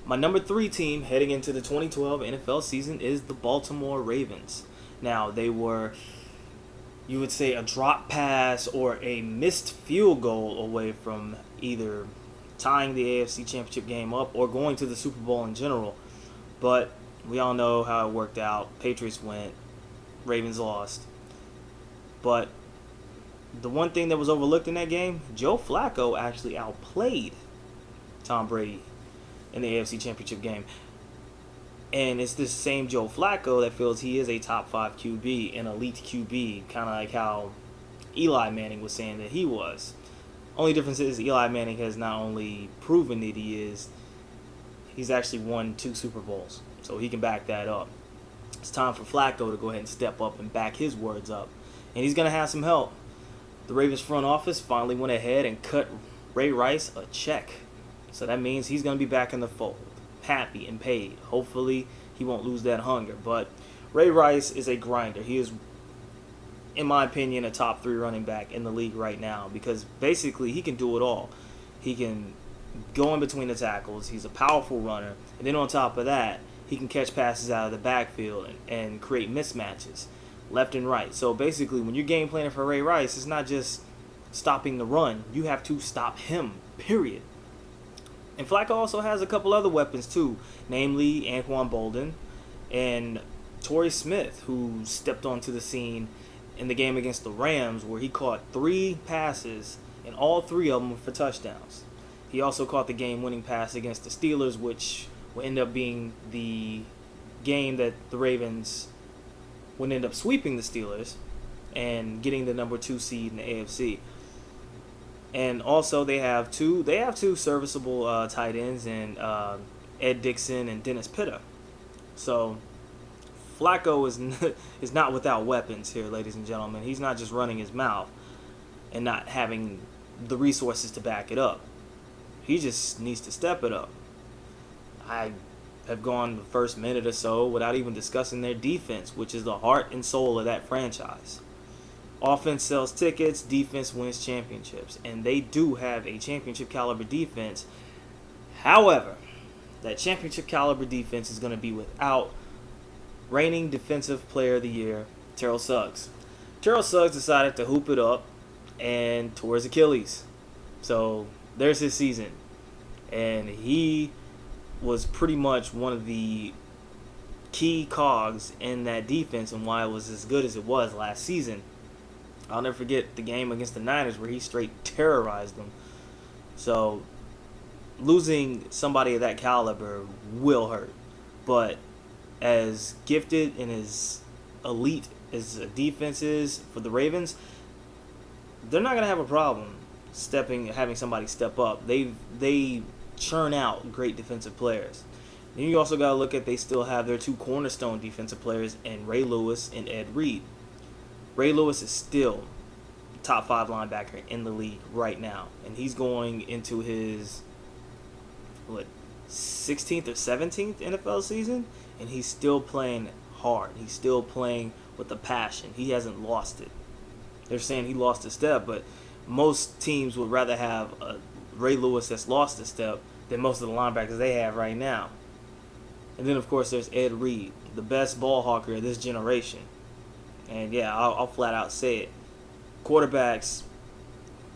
My number 3 team heading into the 2012 NFL season is the Baltimore Ravens. Now, they were, you would say, a drop pass or a missed field goal away from either tying the AFC Championship game up or going to the Super Bowl in general. But we all know how it worked out. Patriots went, Ravens lost. But the one thing that was overlooked in that game, Joe Flacco actually outplayed Tom Brady in the AFC Championship game. And it's this same Joe Flacco that feels he is a top 5 QB, an elite QB, kind of like how Eli Manning was saying that he was. Only difference is Eli Manning has not only proven that he is, he's actually won 2 Super Bowls. So he can back that up. It's time for Flacco to go ahead and step up and back his words up. And he's going to have some help. The Ravens front office finally went ahead and cut Ray Rice a check. So that means he's going to be back in the fold, happy and paid. Hopefully he won't lose that hunger. But Ray Rice is a grinder. He is, in my opinion, a top 3 running back in the league right now because basically he can do it all. He can go in between the tackles. He's a powerful runner. And then on top of that, he can catch passes out of the backfield and create mismatches left and right. So basically when you're game planning for Ray Rice, it's not just stopping the run. You have to stop him, period. And Flacco also has a couple other weapons too, namely Anquan Bolden and Torrey Smith, who stepped onto the scene in the game against the Rams where he caught 3 passes and all 3 of them were for touchdowns. He also caught the game-winning pass against the Steelers, which will end up being the game that the Ravens would end up sweeping the Steelers and getting the number 2 seed in the AFC. And also they have two serviceable tight ends in Ed Dixon and Dennis Pitta. So Flacco is not without weapons here, ladies and gentlemen. He's not just running his mouth and not having the resources to back it up. He just needs to step it up. I have gone the first minute or so without even discussing their defense, which is the heart and soul of that franchise. Offense sells tickets, defense wins championships, and they do have a championship caliber defense. However, that championship caliber defense is going to be without reigning defensive player of the year, Terrell Suggs. Terrell Suggs decided to hoop it up and tore his Achilles. So there's his season. And he was pretty much one of the key cogs in that defense and why it was as good as it was last season. I'll never forget the game against the Niners where he straight terrorized them. So losing somebody of that caliber will hurt. But as gifted and as elite as a defense is for the Ravens, they're not going to have a problem having somebody step up. They churn out great defensive players. Then you also got to look at they still have their 2 cornerstone defensive players in Ray Lewis and Ed Reed. Ray Lewis is still top 5 linebacker in the league right now, and he's going into his 16th or 17th NFL season, and he's still playing hard. He's still playing with a passion. He hasn't lost it. They're saying he lost a step, but most teams would rather have a Ray Lewis that's lost a step than most of the linebackers they have right now. And then, of course, there's Ed Reed, the best ball hawker of this generation. And, yeah, I'll flat out say it. Quarterbacks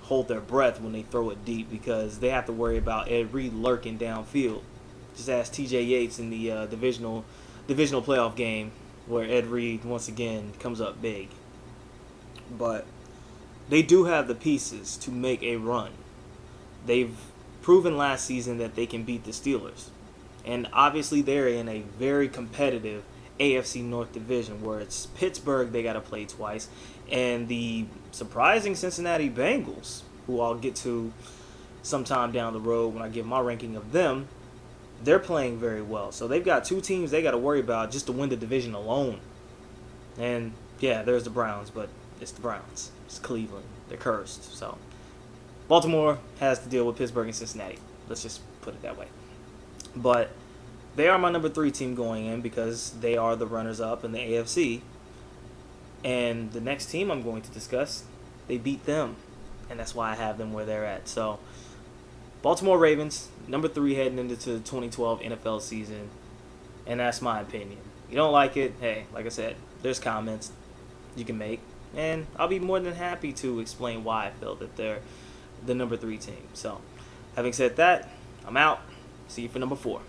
hold their breath when they throw it deep because they have to worry about Ed Reed lurking downfield. Just ask TJ Yates in the divisional playoff game where Ed Reed, once again, comes up big. But they do have the pieces to make a run. They've proven last season that they can beat the Steelers. And obviously they're in a very competitive AFC North division where it's Pittsburgh they got to play twice and the surprising Cincinnati Bengals, who I'll get to sometime down the road when I give my ranking of them, they're playing very well. So they've got 2 teams they got to worry about just to win the division alone. And yeah, there's the Browns, but it's the Browns. It's Cleveland. They're cursed. So Baltimore has to deal with Pittsburgh and Cincinnati. Let's just put it that way. But they are my number 3 team going in because they are the runners-up in the AFC. And the next team I'm going to discuss, they beat them. And that's why I have them where they're at. So Baltimore Ravens, number 3 heading into the 2012 NFL season, and that's my opinion. You don't like it, hey, like I said, there's comments you can make, and I'll be more than happy to explain why I feel that they're the number 3 team. So, having said that, I'm out. See you for number 4.